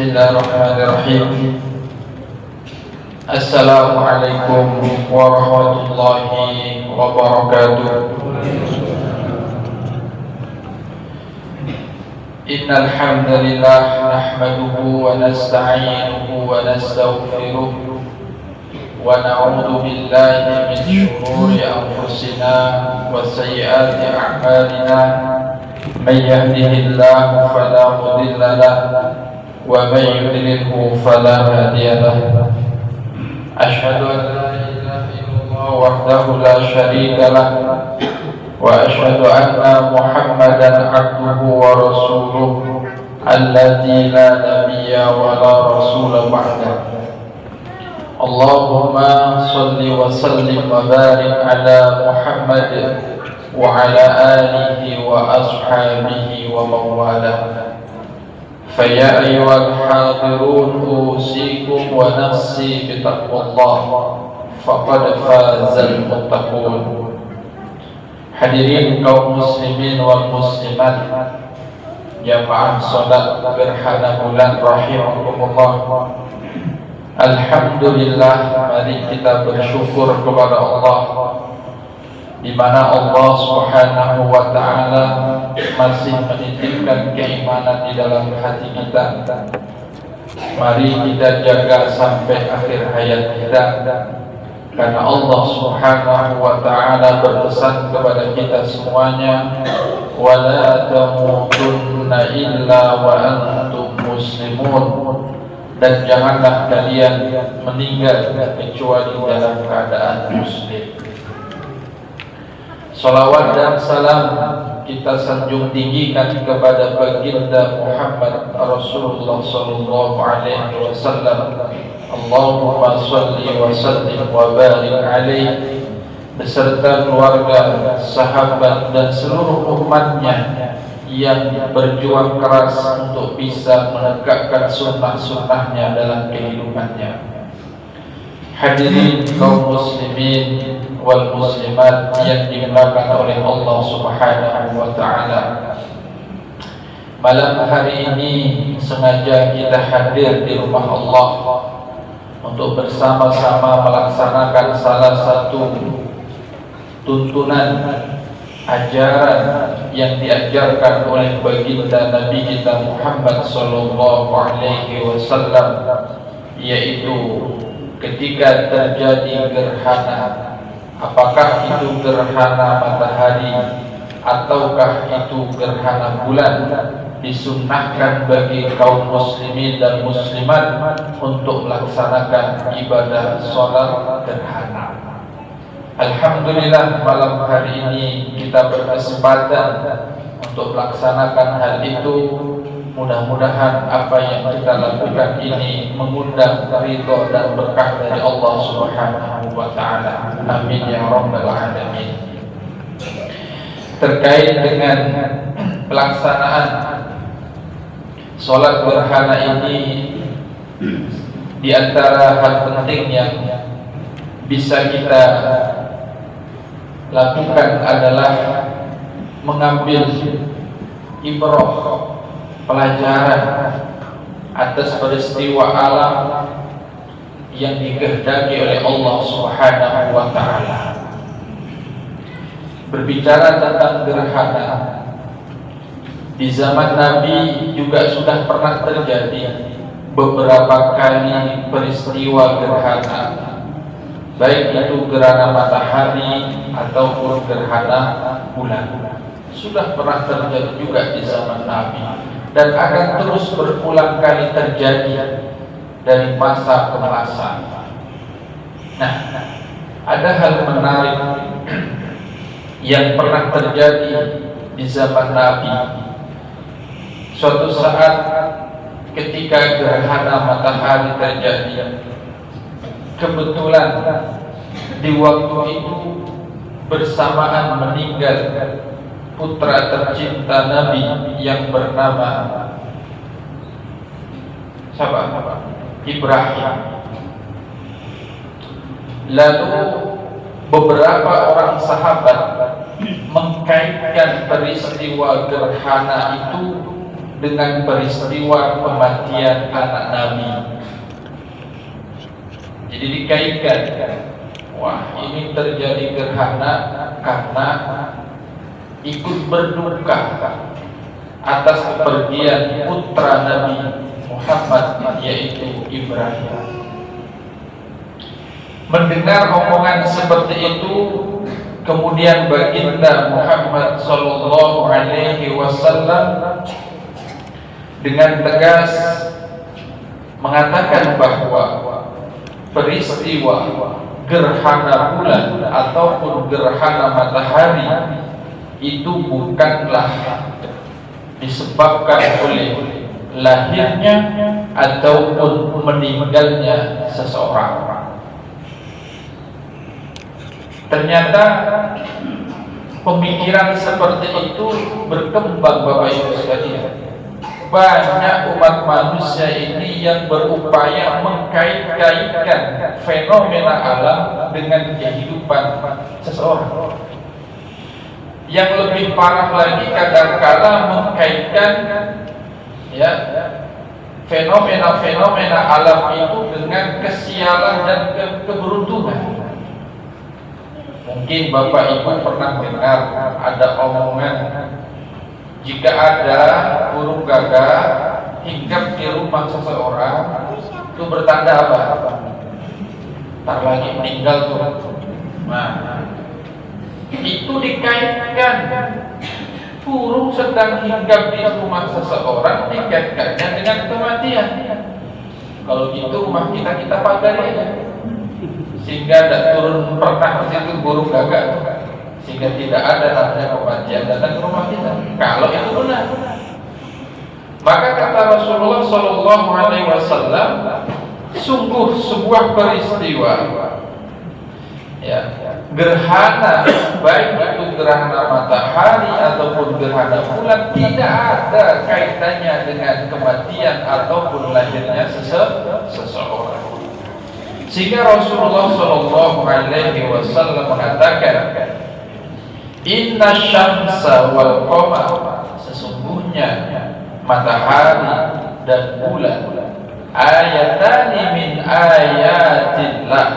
Bismillahirrahmanirrahim. Assalamualaikum warahmatullahi wabarakatuh. Innal hamdalillah nahmaduhu wa nasta'inuhu wa nastaghfiruh wa na'udzu billahi min shururi anfusina wa sayyiati a'malina. May yahdihillahu fala mudilla lahu wa may yudlilhu fala hadiya lahu. Asyhadu an la ilaha illallah wahdahu la syarika lahu wa asyhadu anna Muhammadan abduhu wa rasuluh alladzi la nabiyya wa la rasula ba'dahu. Allahumma shalli wa sallim wa barik ala Muhammad wa ala alihi wa ashabihi wa mawalah. Faya ayyuhal hadirun usikum wa nafsi bitaqwallah faqad fazal muttaqun. Hadirin kaum muslimin wal muslimat, jamaah salat gerhana bulan rahimakumullah. Alhamdulillah, mari kita bersyukur kepada Allah, di mana Allah Subhanahu wa ta'ala masih menitipkan keimanan di dalam hati kita. Mari kita jaga sampai akhir hayat kita, karena Allah Subhanahu wa ta'ala berpesan kepada kita semuanya, wala tamutunna illa wa antum muslimun, dan janganlah kalian meninggal kecuali dalam keadaan muslim. Salawat dan salam kita sanjung tinggikan kepada baginda Muhammad Rasulullah sallallahu alaihi wasallam. Allahumma shalli wa sallim wa barik alaihi, beserta keluarga, sahabat dan seluruh umatnya yang berjuang keras untuk bisa menegakkan sunnah-sunnahnya dalam kehidupannya. Hadirin kaum muslimin wal muslimat yang dimuliakan oleh Allah Subhanahu wa ta'ala, malam hari ini sengaja kita hadir di rumah Allah untuk bersama-sama melaksanakan salah satu tuntunan ajaran yang diajarkan oleh baginda Nabi kita Muhammad sallallahu alaihi wasallam, yaitu ketika terjadi gerhana, apakah itu gerhana matahari ataukah itu gerhana bulan, disunnahkan bagi kaum muslimin dan muslimat untuk melaksanakan ibadah sholat gerhana. Alhamdulillah, malam hari ini kita berkesempatan untuk melaksanakan hal itu. Mudah-mudahan apa yang kita lakukan ini mengundang ridho dan berkah dari Allah Subhanahu wa ta'ala. Amin ya rabbal alamin. Terkait dengan pelaksanaan sholat gerhana ini, di antara hal penting yang bisa kita lakukan adalah mengambil ibrah, pelajaran atas peristiwa alam yang dikehendaki oleh Allah Subhanahu wa ta'ala. Berbicara tentang gerhana, di zaman Nabi juga sudah pernah terjadi beberapa kali peristiwa gerhana, baik itu gerhana matahari ataupun gerhana bulan. Sudah pernah terjadi juga di zaman Nabi, dan akan terus berulang kali terjadi dari masa ke masa. Nah, ada hal menarik yang pernah terjadi di zaman Nabi. Suatu saat ketika gerhana matahari terjadi, kebetulan di waktu itu bersamaan meninggal putra tercinta Nabi yang bernama Ibrahim. Lalu beberapa orang sahabat mengkaitkan peristiwa gerhana itu dengan peristiwa kematian anak Nabi. Jadi dikaitkan, wah ini terjadi gerhana karena ikut berduka atas kepergian putra Nabi Muhammad, yaitu Ibrahim. Mendengar omongan seperti itu, kemudian baginda Muhammad sallallahu alaihi wasallam dengan tegas mengatakan bahwa peristiwa gerhana bulan ataupun gerhana matahari itu bukanlah disebabkan oleh lahirnya ataupun meninggalnya seseorang. Ternyata pemikiran seperti itu berkembang, Bapak Ibu sekalian. Banyak umat manusia ini yang berupaya mengkait-kaitkan fenomena alam dengan kehidupan seseorang. Yang lebih parah lagi, kadang-kala mengkaitkan fenomena-fenomena alam itu dengan kesialan dan keberuntungan. Mungkin Bapak Ibu pernah dengar ada omongan, jika ada burung gagak hinggap di rumah seseorang, itu bertanda apa? Tak lagi meninggal tuh. Nah, itu dikaitkan, burung sedang hinggap di rumah seseorang dikaitkannya dengan kematian. Kalau gitu rumah kita pagari aja, sehingga tidak turun pernah ke situ burung gagak, sehingga tidak ada namanya kematian datang ke rumah kita. Kalau itu benar, maka kata Rasulullah Sallallahu Alaihi Wasallam, sungguh sebuah peristiwa gerhana, baik itu gerhana matahari ataupun gerhana bulan, tidak ada kaitannya dengan kematian ataupun lahirnya seseorang. Sehingga Rasulullah Sallallahu Alaihi Wasallam mengatakan, Inna syamsa wal qamar, sesungguhnya matahari dan bulan, ayatani min ayatillah,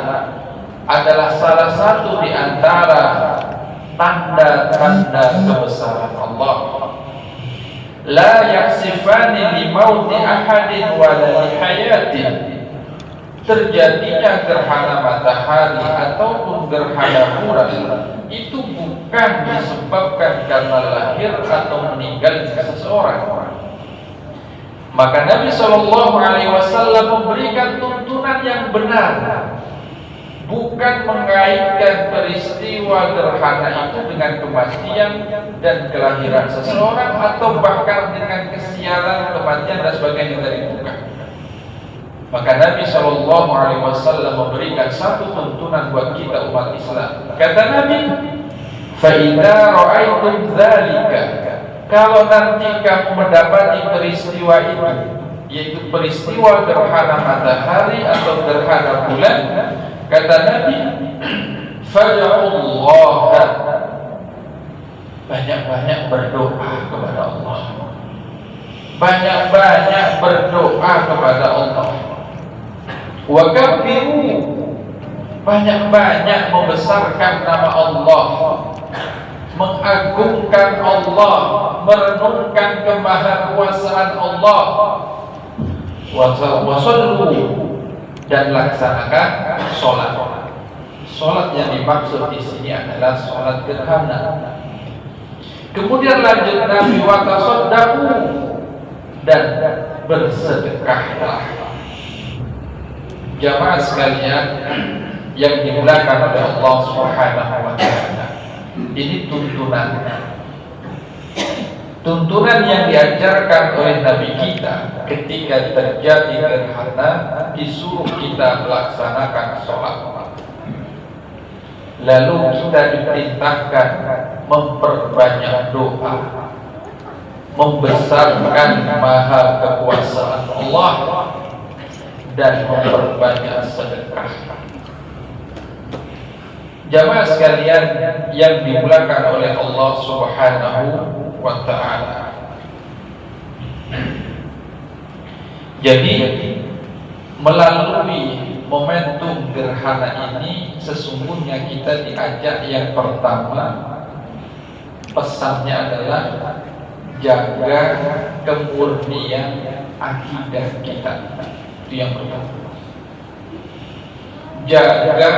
adalah salah satu di antara tanda-tanda kebesaran Allah. La yaksifani li mauti ahadin wa la li hayatin. Terjadinya gerhana matahari ataupun gerhana bulan itu bukan disebabkan karena lahir atau meninggalnya seseorang. Maka Nabi Shallallahu Alaihi Wasallam memberikan tuntunan yang benar, bukan mengaitkan peristiwa gerhana itu dengan kematian dan kelahiran seseorang, atau bahkan dengan kesialan, kematian dan sebagainya dari bukan. Maka Nabi Shallallahu Alaihi Wasallam memberikan satu tuntunan buat kita umat Islam. Kata Nabi, "Faida ra'aitum dzalika," kalau nanti kamu mendapati peristiwa itu, yaitu peristiwa gerhana matahari atau gerhana bulan, kata Nabi, "Fad'ullaha," banyak-banyak berdoa kepada Allah. Banyak-banyak berdoa kepada Allah. Wa kabbiru, banyak-banyak membesarkan nama Allah, mengagungkan Allah, merenungkan kemahakuasaan Allah. Wa sallu, dan laksanakan sholat. Sholat yang dimaksud di sini adalah sholat gerhana. Kemudian lanjut Nabi, wa tasaddaqu, dan bersedekahlah. Jamaah sekalian yang dimuliakan oleh Allah Subhanahu wa taala, ini tuntunan yang diajarkan oleh Nabi kita ketika terjadi gerhana, disuruh kita melaksanakan sholat. Lalu kita diperintahkan memperbanyak doa, membesarkan maha kekuasaan Allah, dan memperbanyak sedekah. Jamaah sekalian yang dimuliakan oleh Allah Subhanahu wa taala, Jadi melalui momentum gerhana ini sesungguhnya kita diajak yang pertama, pesannya adalah jaga kemurnian akidah kita. Itu yang pertama. Jaga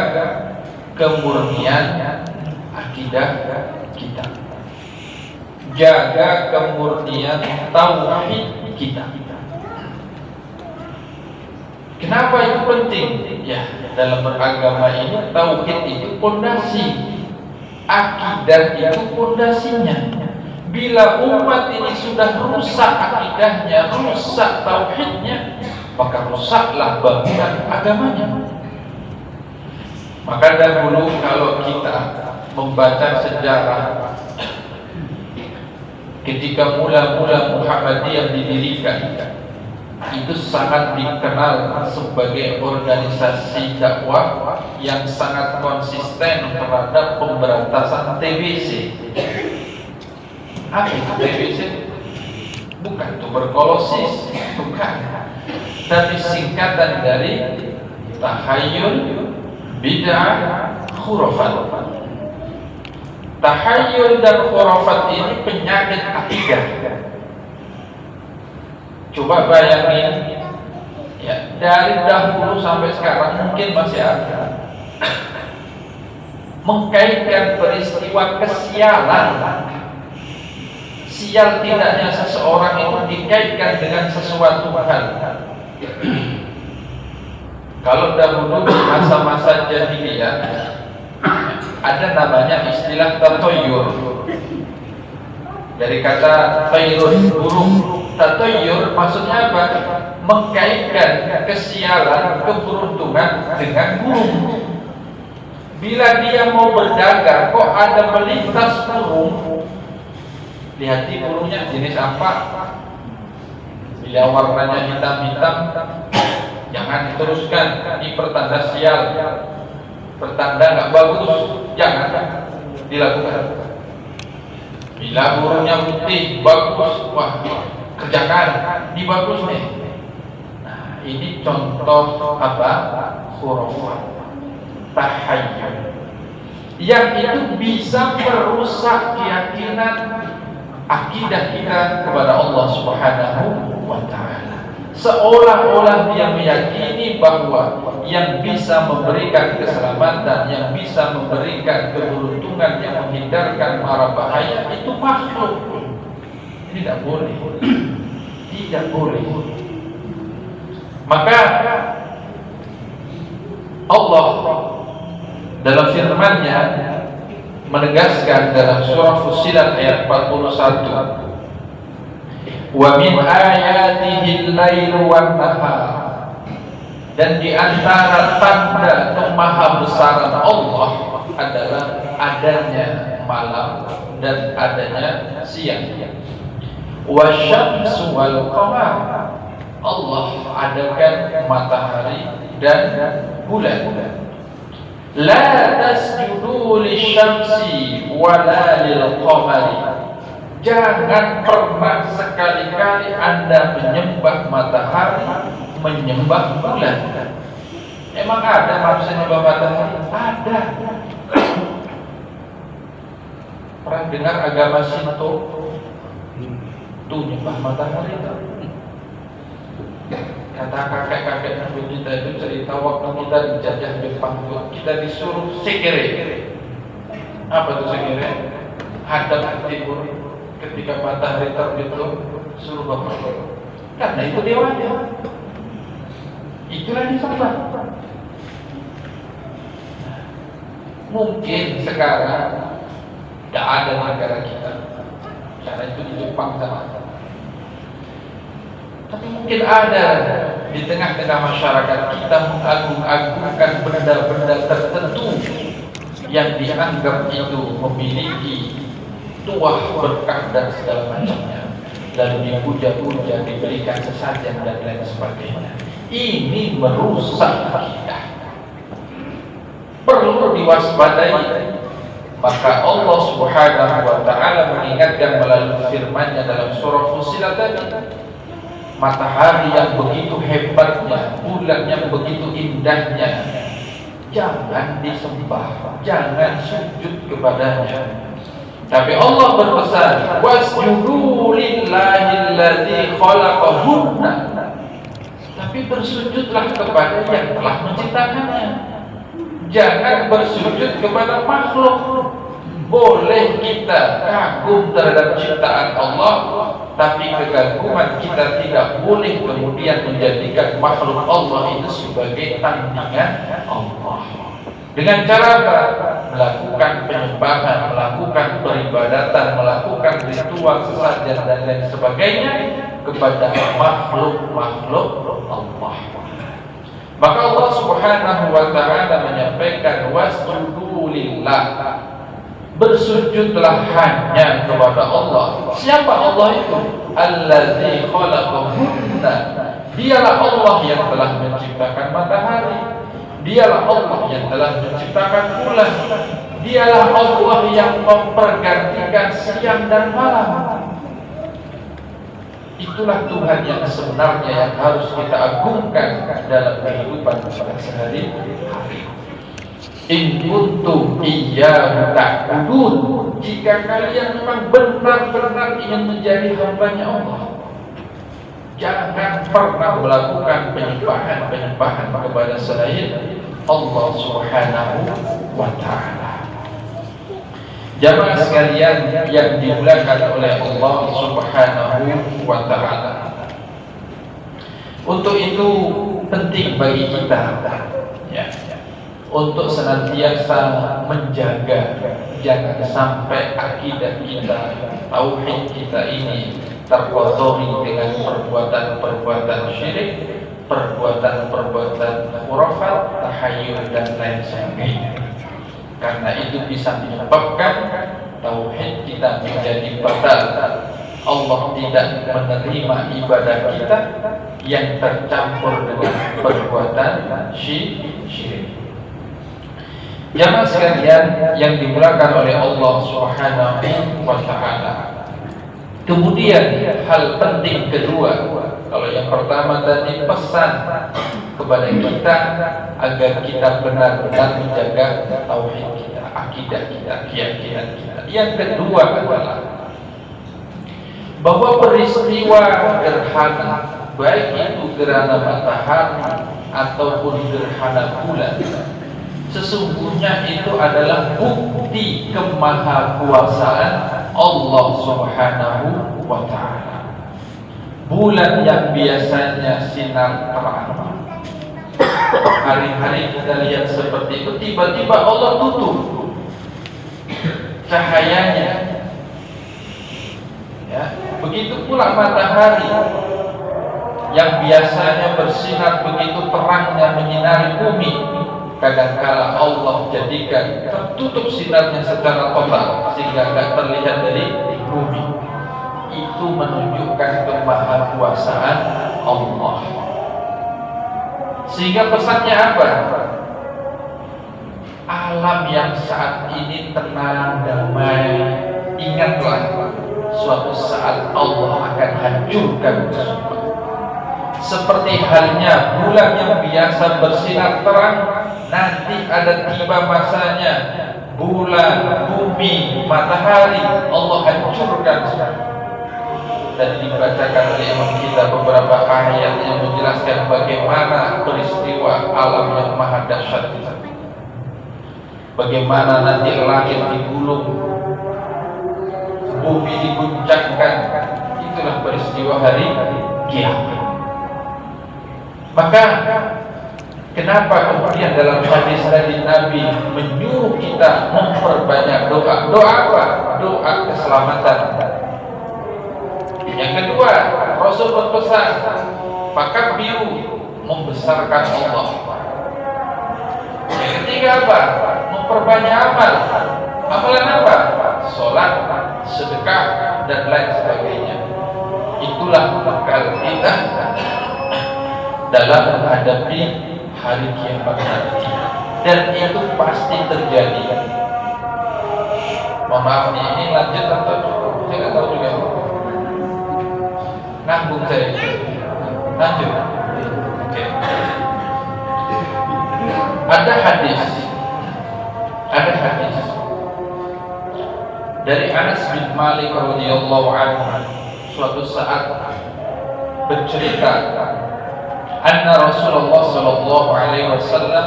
kemurnian akidah kita. Jaga kemurnian tauhid kita. Kenapa itu penting? Ya, dalam beragama ini tauhid itu pondasi, akidah itu pondasinya. Bila umat ini sudah rusak akidahnya, rusak tauhidnya, maka rusaklah bangunan agamanya. Maka dahulu kalau kita membaca sejarah ketika mula-mula Muhammadiyah didirikan, itu sangat dikenal sebagai organisasi dakwah yang sangat konsisten terhadap pemberantasan TBC. Apa itu TBC? Bukan tuberkulosis, bukan, tapi singkatan dari tahayyul, bid'ah, khurafat. Tahayyul dan khurafat ini penyakit akidah. Coba bayangin, ya, dari dahulu sampai sekarang mungkin masih ada mengkaitkan peristiwa kesialan. Sial tidaknya seseorang itu dikaitkan dengan sesuatu hal. Kalau dahulu masa-masa jahiliyah ada namanya istilah tatoyur, dari kata tayrun, burung. Tatoyur maksudnya apa? Mengkaitkan kesialan, keberuntungan dengan burung. Bila dia mau berdagang, kok ada melintas burung, lihati burungnya jenis apa. Bila warnanya hitam-hitam, jangan diteruskan, ini pertanda sial, pertanda nggak bagus, jangan dilakukan. Bila burungnya putih, bagus, wah, kerjakan, ini bagus nih. Nah, ini contoh apa? Khurafat, tahayyul, yang itu bisa merusak keyakinan akidah kita kepada Allah Subhanahu wa Ta'ala. Seolah-olah dia meyakini bahwa yang bisa memberikan keselamatan, yang bisa memberikan keberuntungan, yang menghindarkan mara bahaya itu makhluk. Ini tidak boleh. Tidak boleh. Maka Allah dalam firman-Nya menegaskan dalam surah Fussilat ayat 41, wa min ayatihi al-lailu wan nahar, dan di antara tanda kemahabesaran Allah adalah adanya malam dan adanya siang. Wasyamsu wal qamar, Allah adakan matahari dan bulan. La tasjudu lisyamsi wala lil qamari, jangan pernah sekali-kali Anda menyembah matahari, menyembah bulan. Emang ada manusia menyembah matahari? Ada. Pernah dengar agama Shinto? Tuh nyembah matahari itu. Kata kakek-kakek dulu kita itu cerita waktu kita dijajah Jepang itu, kita disuruh sekere. Apa itu sekere? Hadap timur ketika matahari terbit itu suruh bapak. Karena itu dewanya. Itulah disembah. Mungkin sekarang tidak ada negara kita karena itu di Jepang sama. Tapi mungkin ada di tengah-tengah masyarakat kita mengagung-agungkan benda-benda tertentu yang dianggap itu memiliki tuah berkah dan segala macamnya, lalu dipuja-puja, diberikan sesajen dan lain sebagainya. Ini merusak akidah, perlu diwaspadai. Maka Allah Subhanahu wa Ta'ala mengingatkan melalui firman-Nya dalam surah Fussilat tadi, matahari yang begitu hebatnya, bulan yang begitu indahnya, jangan disembah, jangan sujud kepadanya. Tapi Allah berpesan, wasjudu lillahilladzi khalaqahunna. Tapi bersujudlah kepada yang telah menciptakannya. Jangan bersujud kepada makhluk. Boleh kita kagum terhadap ciptaan Allah, tapi kekaguman kita tidak boleh kemudian menjadikan makhluk Allah itu sebagai tandingan Allah. Dengan cara apa? Melakukan penyembahan, melakukan peribadatan, melakukan ritual sesajen dan lain sebagainya kepada makhluk-makhluk Allah. Maka Allah Subhanahu wa ta'ala menyampaikan wasjudu lillah. Bersujudlah hanya kepada Allah. Siapa Allah itu? Allazi khalaqahunna. Dialah Allah yang telah menciptakan matahari. Dialah Allah yang telah menciptakan bulan. Dialah Allah yang mempergantikan siang dan malam. Itulah Tuhan yang sebenarnya yang harus kita agungkan dalam kehidupan kita sehari-hari. In kuntum iyyahu ta'budun. Jika kalian memang benar-benar ingin menjadi hamba-Nya Allah, jangan pernah melakukan penyembahan kepada selain Allah Subhanahu wa ta'ala. Jamaah sekalian yang dimuliakan oleh Allah Subhanahu wa ta'ala, untuk itu penting bagi kita untuk senantiasa menjaga jangan sampai akidah kita, tauhid kita ini terkotori dengan perbuatan-perbuatan syirik, perbuatan-perbuatan khurafat, tahayyul dan lain sebagainya. Karena itu bisa menyebabkan tauhid kita menjadi batal. Allah tidak menerima ibadah kita yang tercampur dengan perbuatan syirik. Jamaah sekalian yang dimuliakan oleh Allah Subhanahu wa ta'ala. Kemudian hal penting kedua, kalau yang pertama tadi pesan kepada kita agar kita benar-benar menjaga tauhid kita, akidah kita, keyakinan kita. Yang kedua adalah bahwa peristiwa gerhana, baik itu gerhana matahari ataupun gerhana bulan, sesungguhnya itu adalah bukti kemahakuasaan Allah Subhanahu wa ta'ala. Bulan yang biasanya sinar terang, hari-hari kita lihat seperti itu, tiba-tiba Allah tutup cahayanya. Ya, begitu pula matahari yang biasanya bersinar begitu terangnya menyinari bumi, kadangkala Allah jadikan tertutup sinarnya secara total sehingga tidak terlihat dari bumi. Itu menunjukkan kemahakuasaan Allah. Sehingga pesannya apa? Alam yang saat ini tenang, damai, ingatlah suatu saat Allah akan hancurkan semua. Seperti halnya bulan yang biasa bersinar terang, nanti ada tiba masanya bulan, bumi, matahari Allah hancurkan semua. Dan dibacakan oleh imam kita beberapa ayat yang menjelaskan bagaimana peristiwa alam yang maha dahsyat itu. Bagaimana nanti langit digulung, bumi diguncangkan. Itulah peristiwa hari kiamat. Maka kenapa kemudian dalam hadis tadi Nabi menyuruh kita memperbanyak doa? Doa apa? Doa keselamatan. Yang kedua, Rasul berpesan, fakabbiru, membesarkan Allah. Yang ketiga apa? Memperbanyak amal. Amalan apa? Salat, sedekah dan lain sebagainya. Itulah bekal kita dalam menghadapi hari kiamat nanti, dan itu pasti terjadi. Mohon maaf nih, ini lanjut atau saya nggak tahu juga. Nanggung saya. Lanjut. Oke. Ada hadis dari Anas bin Malik radhiyallahu anhu, suatu saat bercerita, anna Rasulullah sallallahu alaihi wasallam,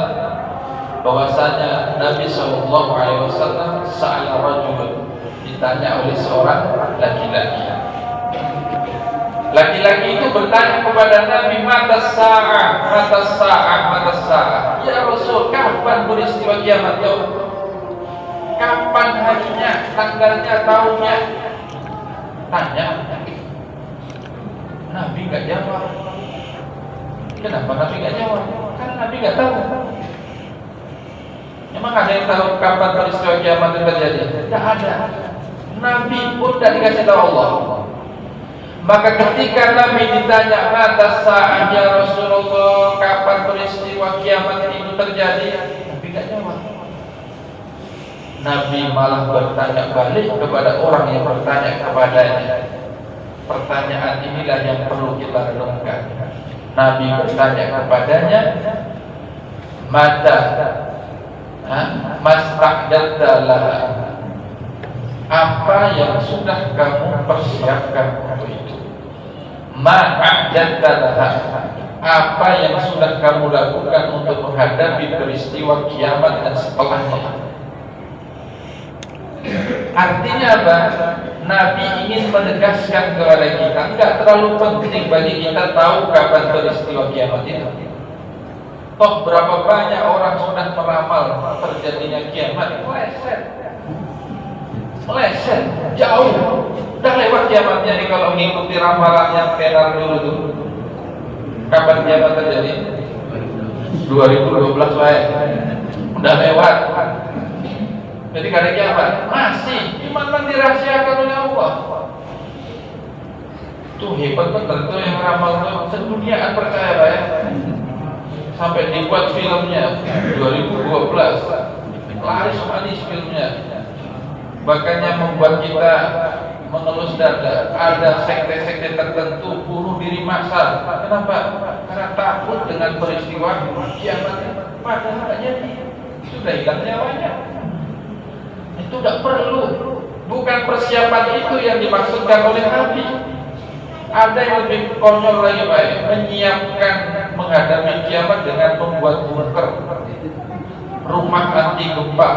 bahwasanya Nabi sallallahu alaihi wasallam sa'ala rajul, ditanya oleh seorang laki-laki. Laki-laki itu bertanya kepada Nabi, mata sa'ah. Ya Rasul, kapan peristiwa kiamat ya Allah? Kapan harinya, tanggalnya, tahunnya? Tanya. Nabi nggak jawab. Kenapa Nabi nggak jawab? Karena Nabi nggak tahu. Emang ada yang tahu kapan peristiwa kiamat itu terjadi? Tidak ada. Nabi pun tidak dikasih tahu Allah. Maka ketika Nabi ditanya, mata sa'ah ya Rasulullah, kapan peristiwa kiamat itu terjadi? Nabi tidak jawab. Nabi malah bertanya balik kepada orang yang bertanya kepadanya. Pertanyaan inilah yang perlu kita renungkan. Nabi bertanya kepadanya, mata masta'daddalah, apa yang sudah kamu persiapkan untuk itu? Ma'adaddalah, apa yang sudah kamu lakukan untuk menghadapi peristiwa kiamat dan setelahnya? Artinya apa? Nabi ingin menegaskan kepada kita, enggak terlalu penting bagi kita tahu kapan peristiwa kiamat itu. Toh berapa banyak orang sudah meramal terjadinya kiamat, meleset jauh, udah lewat kiamatnya nih kalau mengikuti ramalannya Penar dulu tuh. Kapan kiamat terjadi? 2012 udah lewat. Jadi gak ada kiamat, masih iman dirahasiakan oleh Allah. Tuh hebat betul tuh yang ramal tuh, seduniaan percaya lah ya. Sampai dibuat filmnya 2012, laris manis filmnya. Bahkan yang membuat kita mengelus dada. Ada sekte-sekte tertentu bunuh diri massal. Kenapa? Karena takut dengan peristiwa kiamat. Padahal jadi sudah hilang nyawanya. Itu tidak perlu. Bukan persiapan itu yang dimaksudkan oleh Nabi. Ada yang lebih konyol lagi, baik, menyiapkan menghadapi kiamat dengan membuat bunker, rumah anti gempa,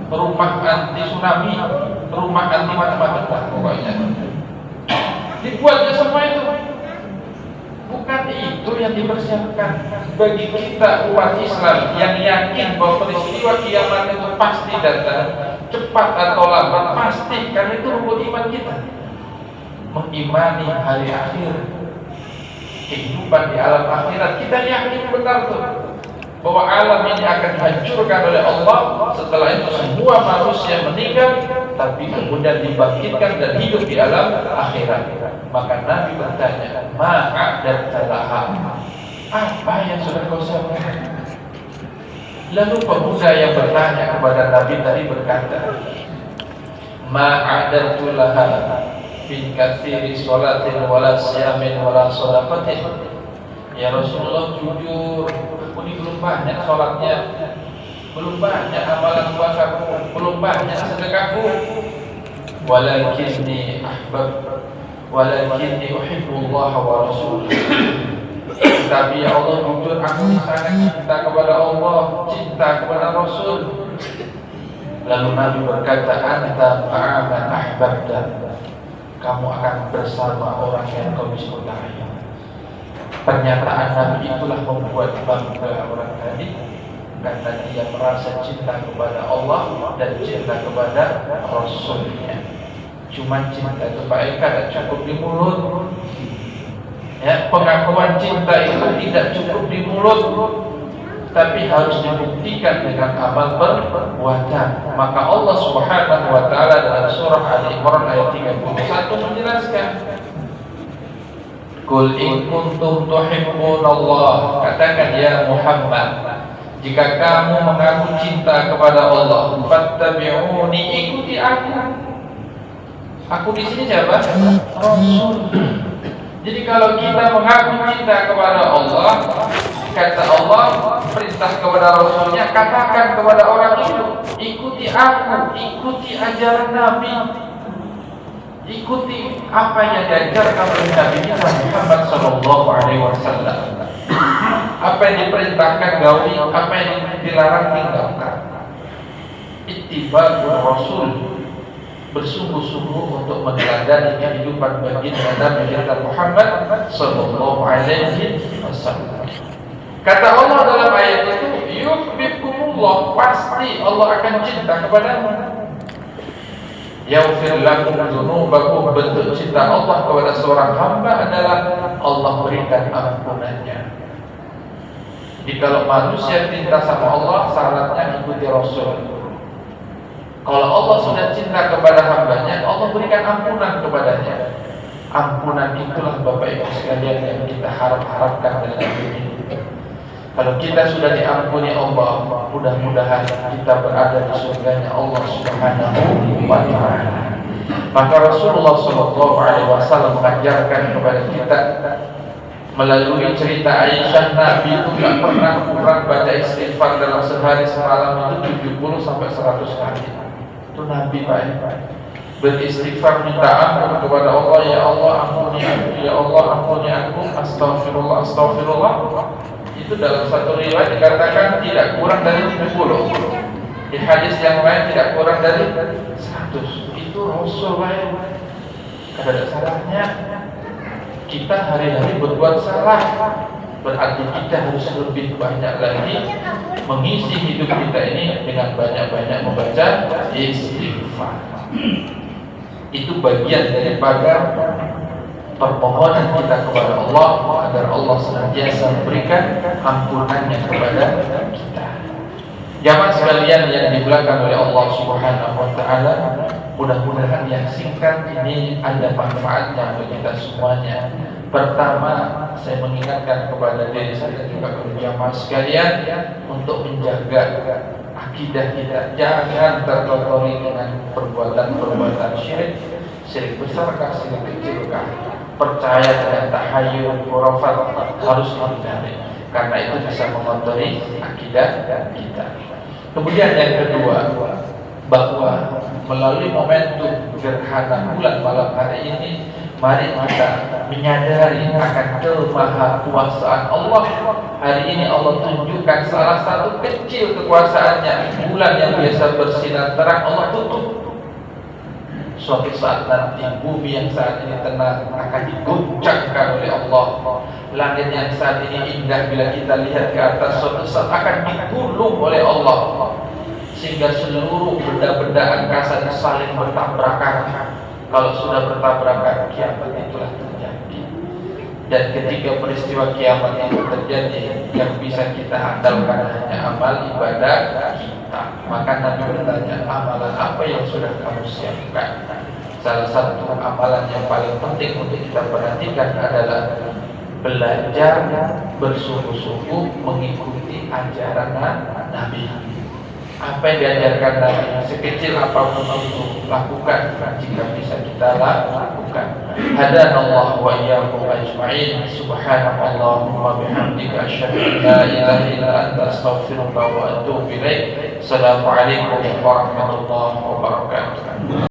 rumah anti tsunami, rumah anti macam-macam lah pokoknya. Dibuatnya semua itu. Bukan itu yang dipersiapkan bagi kita umat Islam yang yakin bahwa peristiwa kiamat itu pasti datang, cepat atau lambat pasti, karena itu rukun iman kita. Mengimani hari akhir, kehidupan di alam akhirat, kita yakin benar tuh bahwa alam ini akan dihancurkan oleh Allah. Setelah itu semua manusia meninggal, tapi kemudian dibangkitkan dan hidup di alam akhirat. Maka Nabi bertanya, ma'adadtalaha, apa yang sudah kau siapkan? Lalu pemuda yang bertanya kepada Nabi tadi berkata, ma'adadtulaha bin katsiri sholatin wala siyamin wala sholafatin. Ya Rasulullah, jujur, aku ini belum banyak sholatnya, belum banyak amalan puasaku, belum banyak sedekahku. Walakinni uhibbullah wa rasuluh. Tapi ya Allah, jujur aku sangat cinta kepada Allah, cinta kepada Rasul. Lalu Nabi berkata, anta ma'aman ahbabta, kamu akan bersama orang yang kau cintai. Pernyataan Nabi itulah membuat bangga orang tadi, karena dia merasa cinta kepada Allah dan cinta kepada Rasulnya. Cuma cinta itu baik tidak cukup di mulut. Ya, pengakuan cinta itu tidak cukup di mulut, tapi harus dibuktikan dengan amal perbuatan. Maka Allah Subhanahu wa taala dalam surah Ali Imran ayat 31 menjelaskan, Qul in kuntum tuhibbunallah, katakan ya Muhammad, jika kamu mengaku cinta kepada Allah, fattabi'uni, ikuti aku. Aku di sini siapa? Rasul. Jadi kalau kita mengaku cinta kepada Allah, kata Allah, perintah kepada Rasulnya, katakan kepada orang itu, ikuti aku, ikuti ajaran Nabi, ikuti apa yang diajarkan oleh Nabi kita Muhammad Sallallahu Alaihi Wasallam. Apa yang diperintahkan gauli, apa yang dilarang tinggalkan. Ittiba'ur Rasul, bersungguh-sungguh untuk meneladani kehidupan baginda Nabi kita Muhammad Sallallahu Alaihi Wasallam. Kata Allah dalam ayat itu, yuhibbukumullah, pasti Allah akan cinta kepadamu. Yaghfir lakum dzunubakum, bentuk cinta Allah kepada seorang hamba adalah Allah berikan ampunannya. Jadi kalau manusia cinta sama Allah, syaratnya ikuti Rasul. Kalau Allah sudah cinta kepada hambanya, Allah berikan ampunan kepadanya. Ampunan itulah Bapak Ibu sekalian yang kita harapkan dalam hidup ini. Kalau kita sudah diampuni Allah, mudah-mudahan kita berada di surganya Allah Subhanahu wa Ta'ala. Maka Rasulullah Sallallahu Alaihi Wasallam mengajarkan kepada kita melalui cerita Aisyah, Nabi itu tidak pernah kurang baca istighfar dalam sehari semalam itu 70 sampai 100 kali. Itu Nabi Pak, beristighfar minta ampun kepada Allah, ya Allah ampuni aku, ya Allah ampuni aku, astagfirullah, astagfirullah. Itu dalam satu riwayat dikatakan tidak kurang dari 70. Di hadis yang lain tidak kurang dari 100. Itu Rasul Pak. Kada ada salahnya kita hari-hari berbuat salah. Berarti kita harus lebih banyak lagi mengisi hidup kita ini dengan banyak-banyak membaca istighfar. Itu bagian daripada permohonan kita kepada Allah agar Allah senantiasa memberikan ampunannya kepada kita. Jamaah sekalian yang dimuliakan oleh Allah Subhanahu wa Ta'ala, mudah-mudahan yang singkat ini ada manfaatnya bagi kita semuanya. Pertama, saya mengingatkan kepada diri saya juga kepada jamaah sekalian untuk menjaga akidah kita, jangan terkotori dengan perbuatan-perbuatan syirik, syirik besarkah, syirik kecilkah, percaya dengan tahayul, khurafat, harus dihindari, karena itu bisa mengotori akidah kita. Kemudian yang kedua, bahwa melalui momentum gerhana bulan malam hari ini, mari kita menyadari akan kemahakuasaan Allah. Hari ini Allah tunjukkan salah satu kecil kekuasaannya. Bulan yang biasa bersinar terang Allah tutup. Suatu saat nanti bumi yang saat ini tenang akan diguncangkan oleh Allah. Langit yang saat ini indah bila kita lihat ke atas, suatu saat akan digulung oleh Allah, sehingga seluruh benda-benda angkasa saling bertabrakan. Kalau sudah bertabrakan, kiamat itulah terjadi. Dan ketika peristiwa kiamat itu terjadi, yang bisa kita andalkan hanya amal ibadah kita. Maka Nabi bertanya, amalan apa yang sudah kamu siapkan? Salah satu amalan yang paling penting untuk kita perhatikan adalah belajar bersungguh-sungguh mengikuti ajaran Nabi. Apa yang diajarkan Nabi, sekecil apapun itu lakukan jika bisa kita lakukan. Hadanallahu wa iyyakum ajma'in. Subhanallahumma bihamdika asyhadu an la ilaha illa anta astaghfiruka wa atubu ilaik. Assalamualaikum warahmatullahi wabarakatuh.